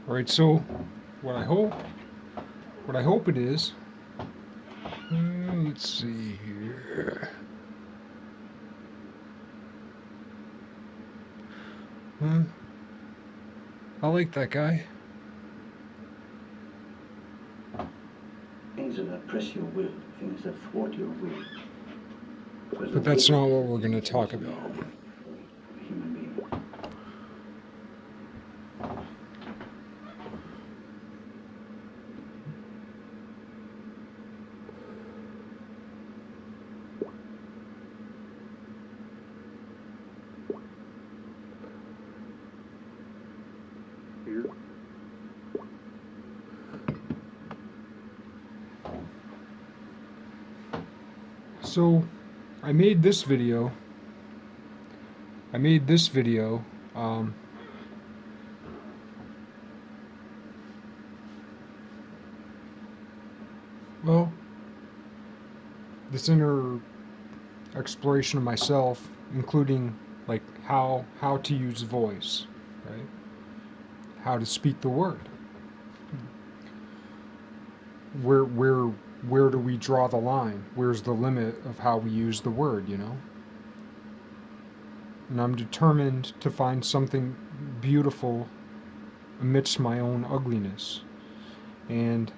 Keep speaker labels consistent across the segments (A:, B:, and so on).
A: Alright, so what I hope what I hope it is, let's see here. Hmm, I like that guy.
B: Things that oppress your will, things that thwart your will.
A: But that's not what we're going to talk about.
B: Human being.
A: So, I made this video. I made this video. Um, well, this inner exploration of myself, including like how to use voice, right? How to speak the word. Where where where do we draw the line? Where's the limit of how we use the word, you know? And I'm determined to find something beautiful amidst my own ugliness. And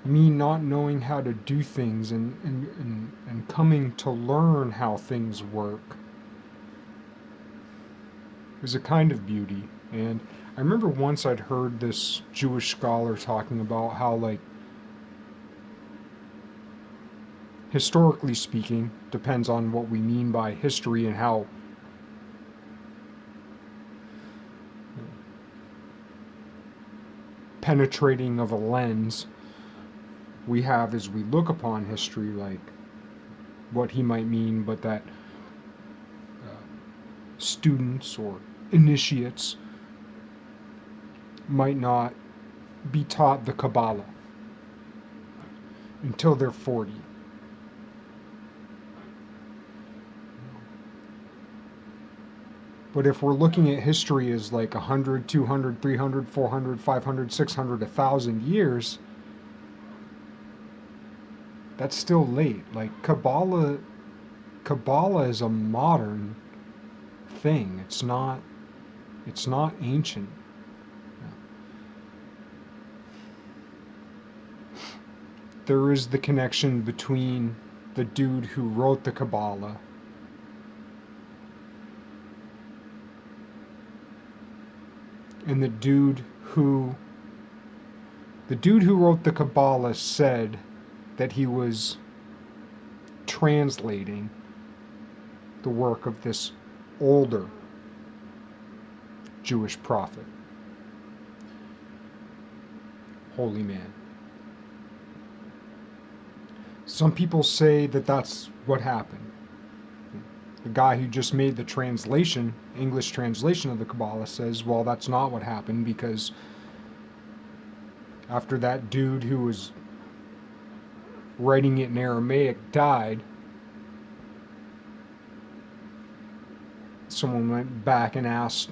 A: me not knowing how to do things and coming to learn how things work is a kind of beauty. And I remember once I'd heard this Jewish scholar talking about how, like, historically speaking, depends on what we mean by history and how penetrating of a lens we have as we look upon history, like what he might mean, but that students or initiates might not be taught the Kabbalah until they're 40. But if we're looking at history as like 100, 200, 300, 400, 500, 600, 1,000 years, that's still late. Like Kabbalah is a modern thing. It's not ancient. There is the connection between the dude who wrote the Kabbalah and the dude who wrote the Kabbalah said that he was translating the work of this older Jewish prophet, holy man. Some people say that that's what happened. The guy who just made the translation, English translation of the Kabbalah, says, well, that's not what happened, because after that dude who was writing it in Aramaic died, someone went back and asked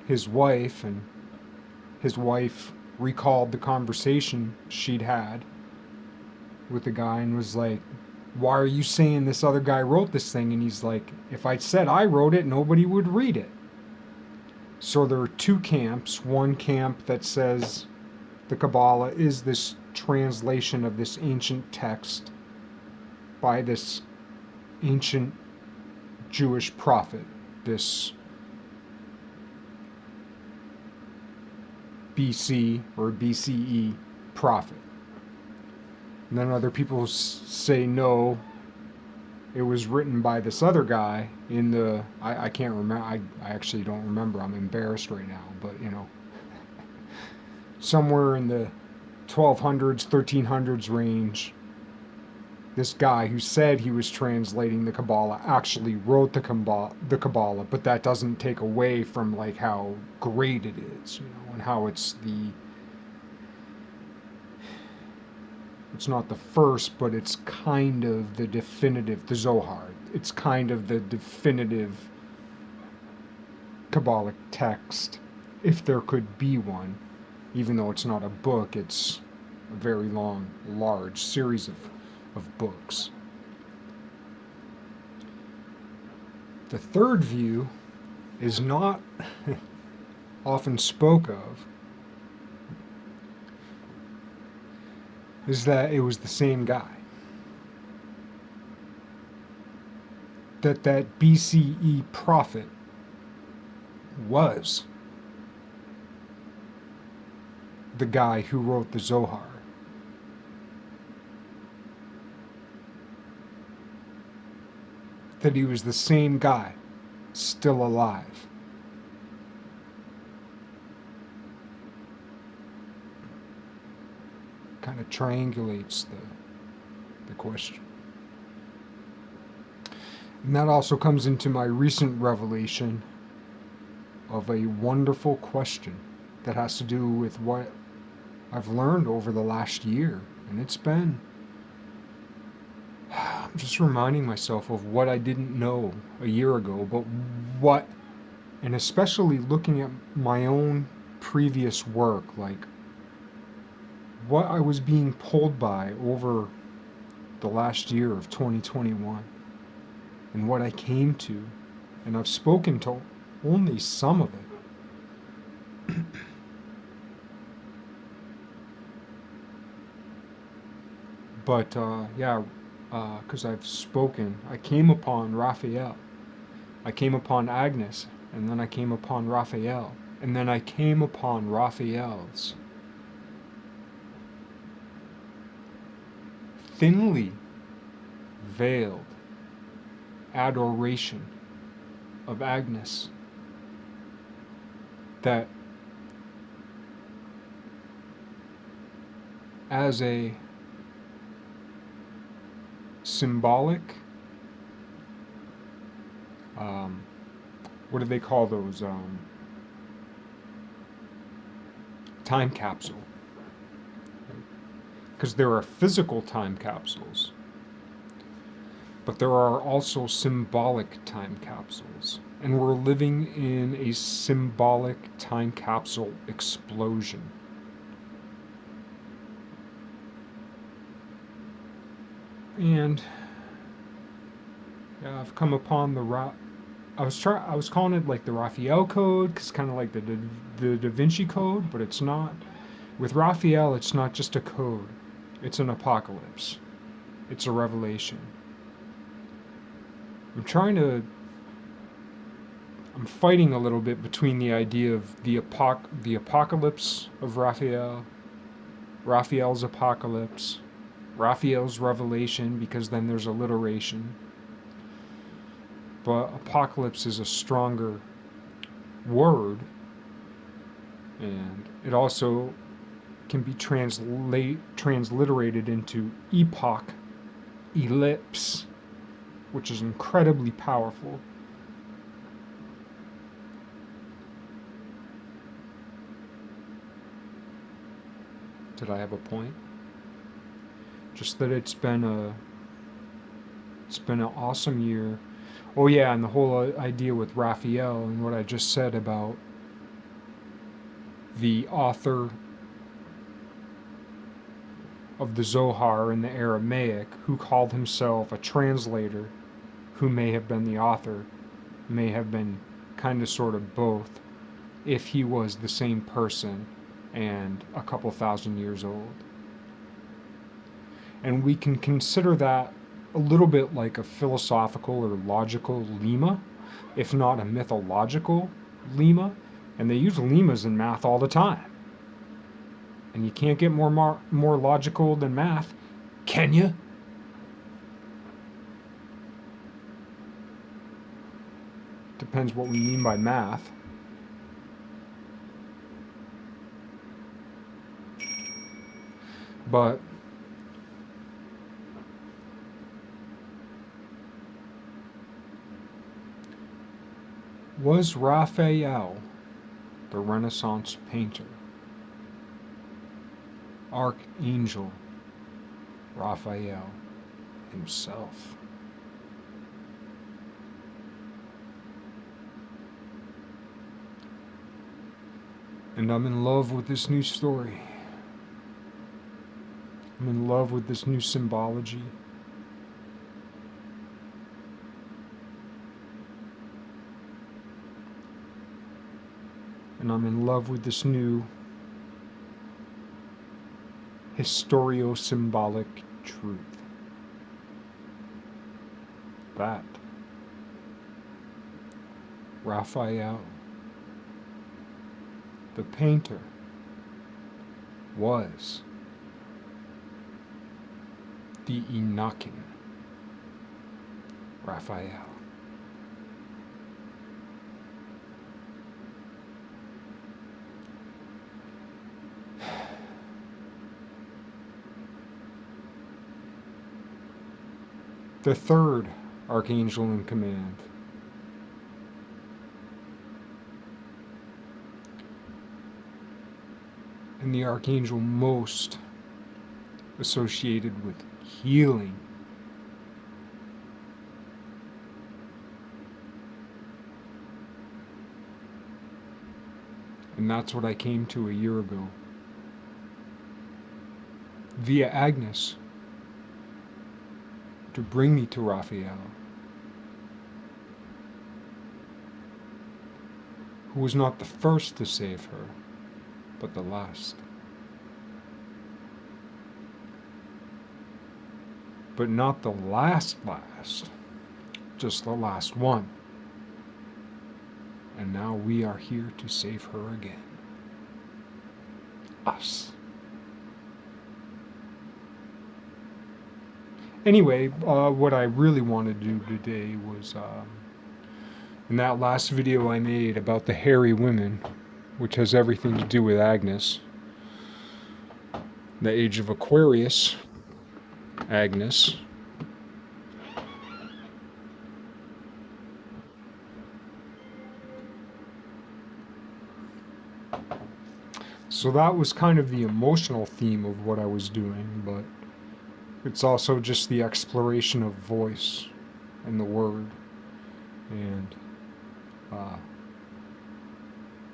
A: his wife, and his wife recalled the conversation she'd had with the guy and was like, why are you saying this other guy wrote this thing? And he's like, if I said I wrote it, nobody would read it. So there are two camps. One camp that says the Kabbalah is this translation of this ancient text by this ancient Jewish prophet, this BC or BCE prophet. And then other people say no, it was written by this other guy in the, I can't remember, I actually don't remember, I'm embarrassed right now, but somewhere in the 1200s, 1300s range, this guy who said he was translating the Kabbalah actually wrote the Kabbalah, but that doesn't take away from like how great it is, and how it's not the first, but it's kind of the definitive, the Zohar. It's kind of the definitive Kabbalic text, if there could be one. Even though it's not a book, it's a very long, large series of books. The third view is not often spoke of, is that it was the same guy. That BCE prophet was the guy who wrote the Zohar. That he was the same guy, still alive. Kind of triangulates the question. And that also comes into my recent revelation of a wonderful question that has to do with what I've learned over the last year. And I'm just reminding myself of what I didn't know a year ago, but what, and especially looking at my own previous work, like what I was being pulled by over the last year of 2021 and what I came to. And I've spoken to only some of it. But because I've spoken, I came upon Raphael. I came upon Agnes, and then I came upon Raphael. And then I came upon Raphael's thinly veiled adoration of Agnes that as a symbolic, what do they call those, time capsule, because there are physical time capsules, but there are also symbolic time capsules, and we're living in a symbolic time capsule explosion. And yeah, I've come upon I was calling it like the Raphael code, because kind of like the Da Vinci code, but it's not. With Raphael, it's not just a code; it's an apocalypse. It's a revelation. I'm fighting a little bit between the idea of the apocalypse of Raphael, Raphael's apocalypse, Raphael's revelation, because then there's alliteration. But apocalypse is a stronger word, and it also can be transliterated into epoch, ellipse, which is incredibly powerful. Did I have a point? Just that it's been an awesome year. Oh yeah, and the whole idea with Raphael and what I just said about the author of the Zohar in the Aramaic, who called himself a translator, who may have been the author, may have been kind of sort of both, if he was the same person and a couple thousand years old. And we can consider that a little bit like a philosophical or logical lemma, if not a mythological lemma. And they use lemmas in math all the time. And you can't get more logical than math, can you? Depends what we mean by math. But was Raphael the Renaissance painter? Archangel Raphael himself. And I'm in love with this new story. I'm in love with this new symbology. And I'm in love with this new historio-symbolic truth. That Raphael, the painter, was the Enochian Raphael. The third archangel in command. And the archangel most associated with healing. And that's what I came to a year ago. Via Agnes. To bring me to Raphael. Who was not the first to save her, but the last. But not the last, just the last one. And now we are here to save her again. Us. Anyway, what I really wanted to do today was, in that last video I made about the hairy women, which has everything to do with Agnes, the age of Aquarius, Agnes. So that was kind of the emotional theme of what I was doing, but it's also just the exploration of voice and the word. And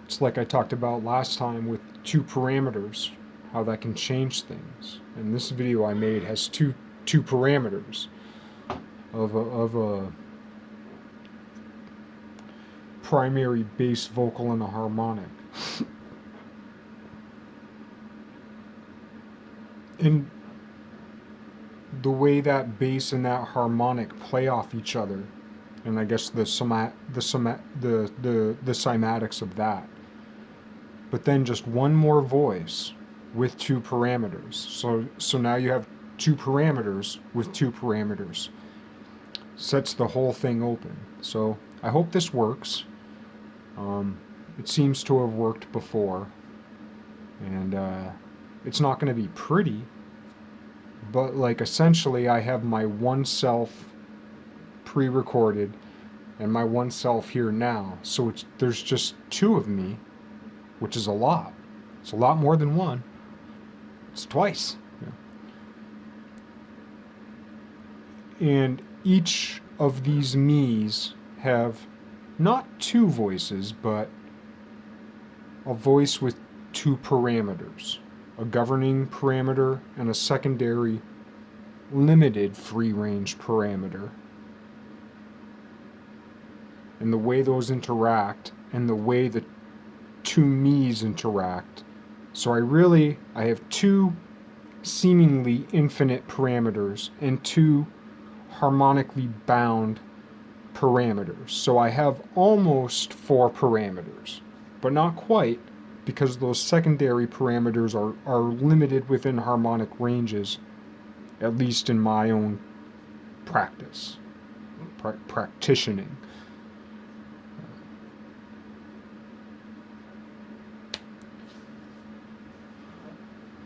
A: it's like I talked about last time with 2 parameters, how that can change things. And this video I made has two parameters of a primary bass vocal and a harmonic. And the way that bass and that harmonic play off each other, and I guess the cymatics of that. But then just one more voice with 2 parameters. So now you have 2 parameters with 2 parameters. Sets the whole thing open. So I hope this works. It seems to have worked before. And it's not going to be pretty. But like essentially I have my one self pre-recorded and my one self here now. So there's just 2 of me, which is a lot. It's a lot more than one. It's twice. Yeah. And each of these me's have not 2 voices, but a voice with 2 parameters. A governing parameter and a secondary limited free range parameter. And the way those interact and the way the 2 me's interact. So I have 2 seemingly infinite parameters and 2 harmonically bound parameters. So I have almost 4 parameters, but not quite, because those secondary parameters are limited within harmonic ranges, at least in my own practice, practicing.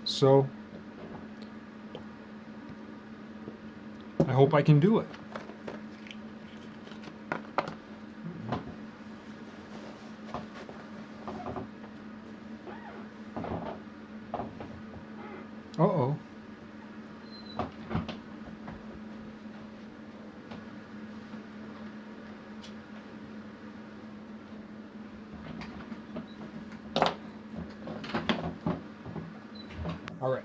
A: So I hope I can do it. Uh-oh. All right.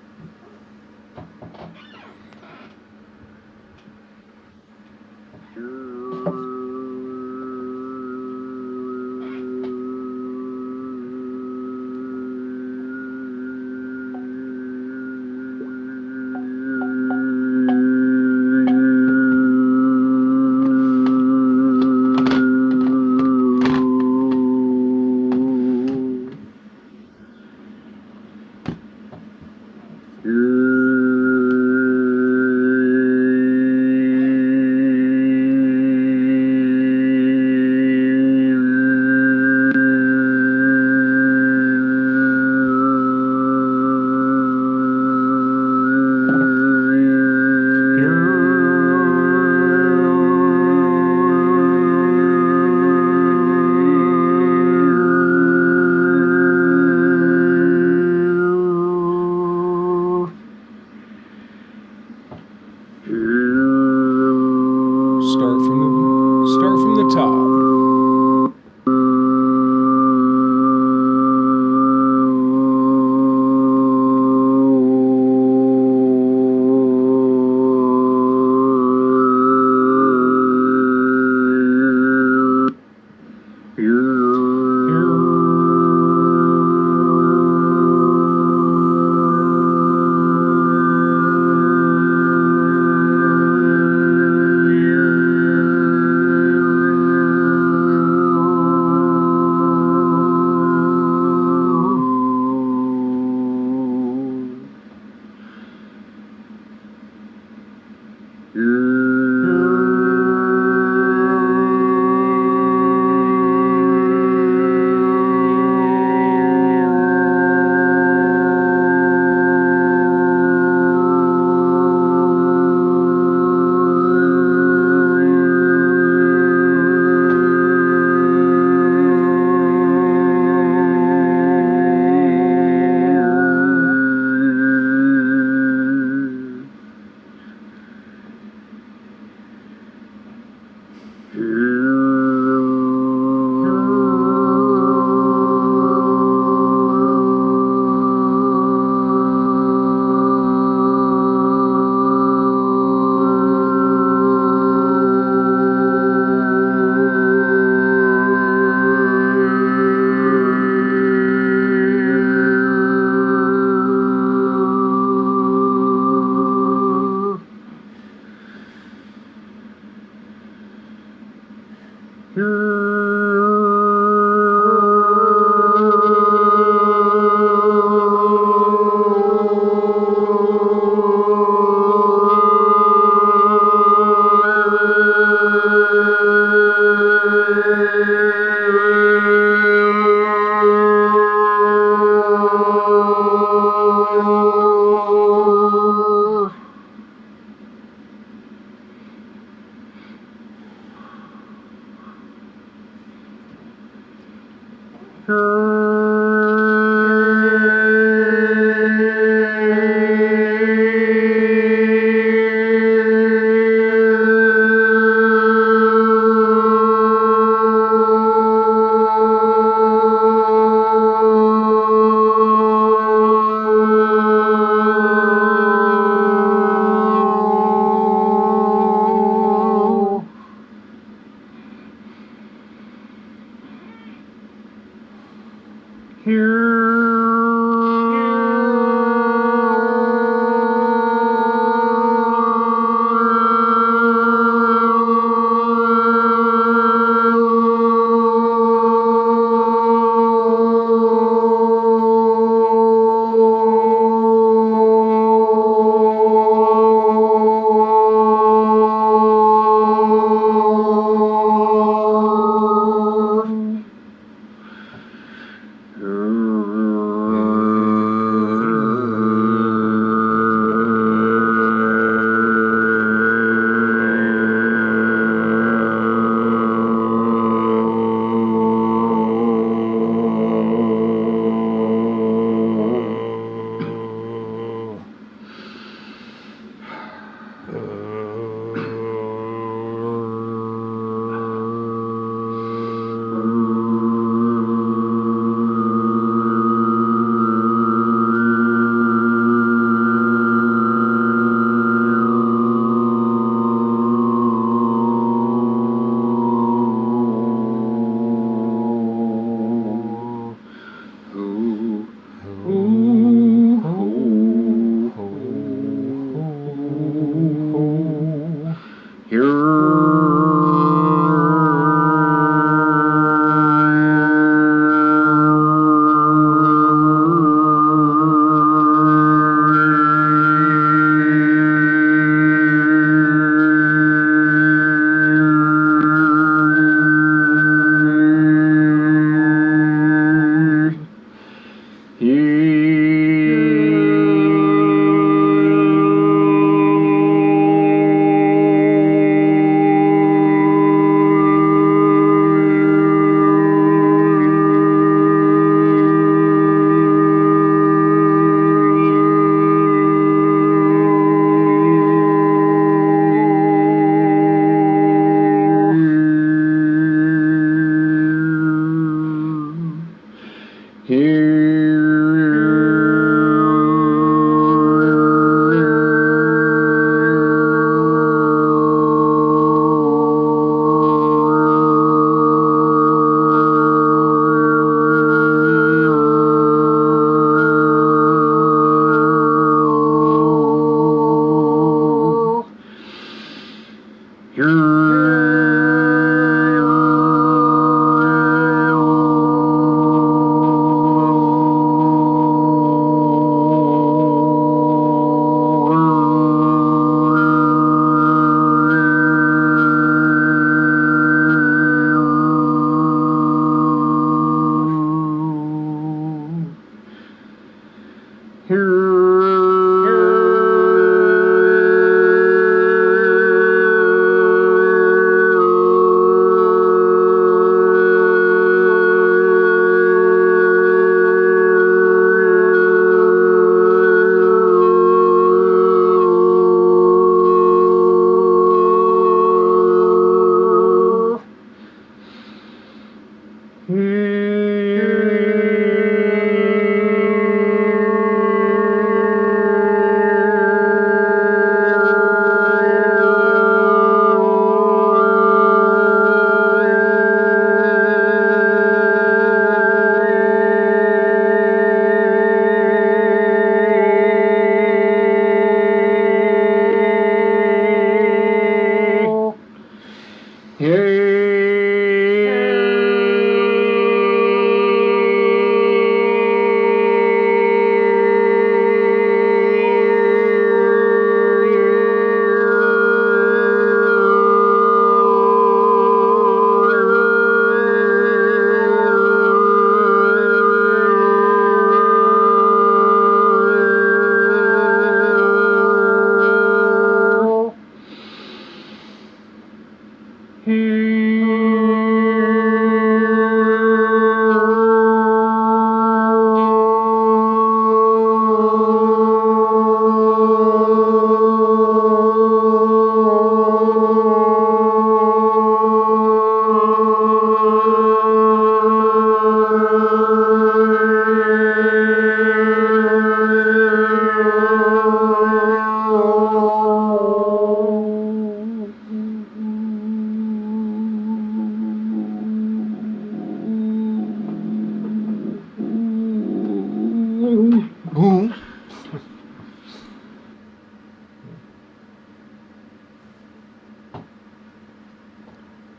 A: Ooh.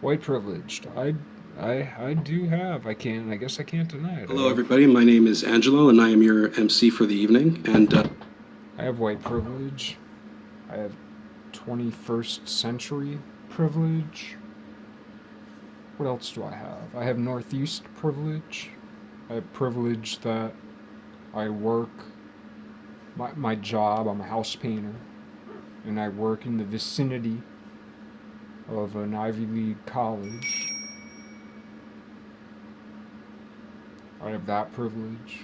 A: White privileged. I do have. I guess I can't deny it.
C: Hello, everybody. My name is Angelo, and I am your MC for the evening. And
A: I have white privilege. I have 21st century privilege. What else do I have? I have Northeast privilege. I have privilege that I work my job. I'm a house painter, and I work in the vicinity of an Ivy League college. I have that privilege.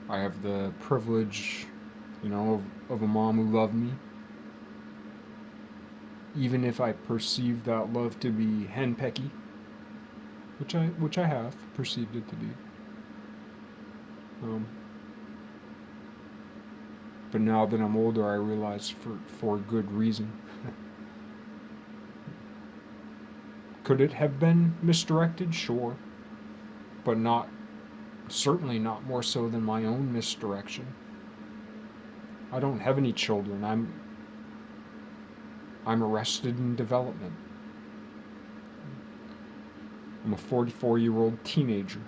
A: I have the privilege, of a mom who loved me. Even if I perceive that love to be henpecky, which I have perceived it to be. But now that I'm older, I realize for good reason. Could it have been misdirected? Sure. But certainly not more so than my own misdirection. I don't have any children. I'm arrested in development. I'm a 44-year-old teenager.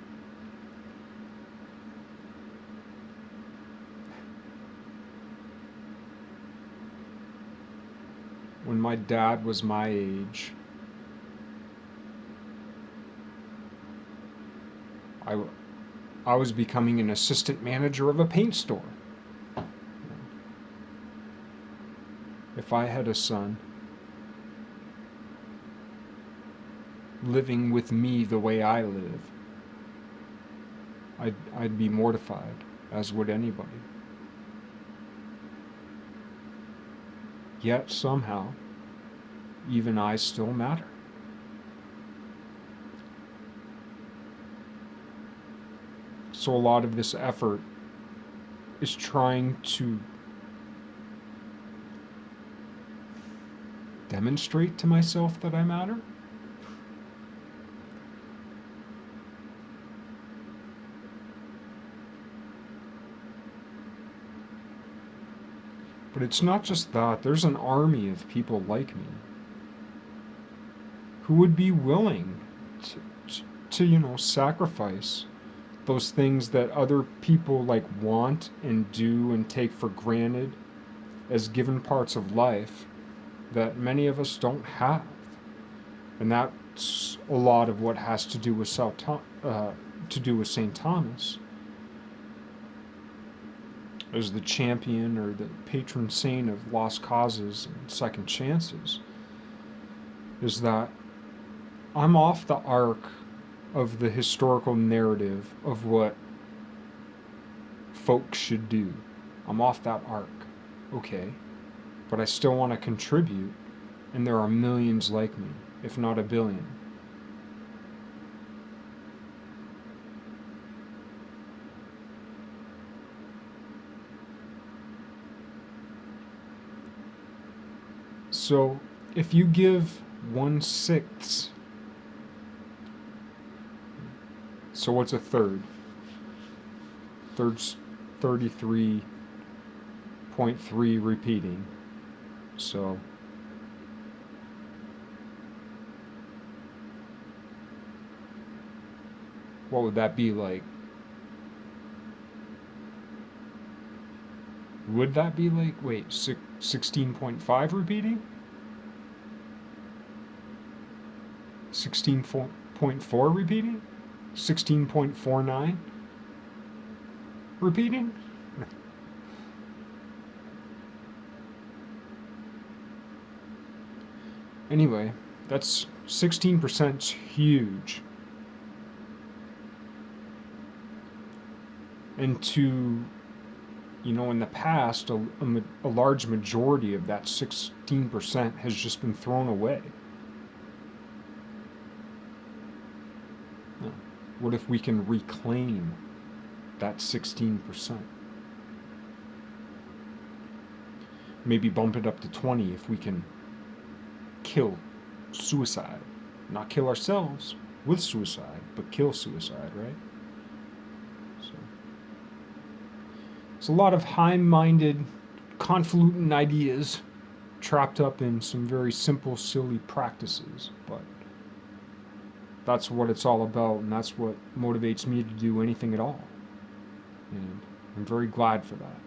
A: When my dad was my age, I was becoming an assistant manager of a paint store. If I had a son living with me the way I live, I'd be mortified, as would anybody. Yet somehow, even I still matter. So a lot of this effort is trying to demonstrate to myself that I matter. But it's not just that. There's an army of people like me who would be willing to sacrifice those things that other people want and do and take for granted as given parts of life that many of us don't have. And that's a lot of what has to do with to do with St. Thomas as the champion or the patron saint of lost causes and second chances is that I'm off the arc of the historical narrative of what folks should do. I'm off that arc. Okay. But I still want to contribute, and there are millions like me, if not a billion. So, if you give 1/6, so what's a third? Third's 33.3 repeating. So, what would that be like? Would that be like, wait, 16.5 repeating? 16.4 repeating? 16.49 repeating? Anyway, that's 16%'s huge. And to, in the past, a large majority of that 16% has just been thrown away. What if we can reclaim that 16%? Maybe bump it up to 20 if we can kill suicide. Not kill ourselves with suicide, but kill suicide, right? So it's a lot of high-minded, convoluted ideas trapped up in some very simple, silly practices, but that's what it's all about, and that's what motivates me to do anything at all. And I'm very glad for that.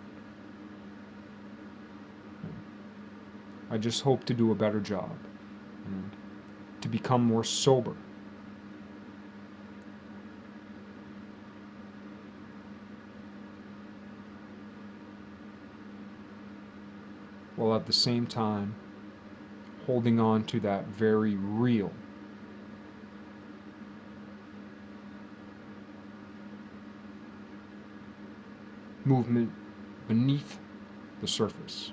A: I just hope to do a better job and to become more sober. While at the same time holding on to that very real movement beneath the surface.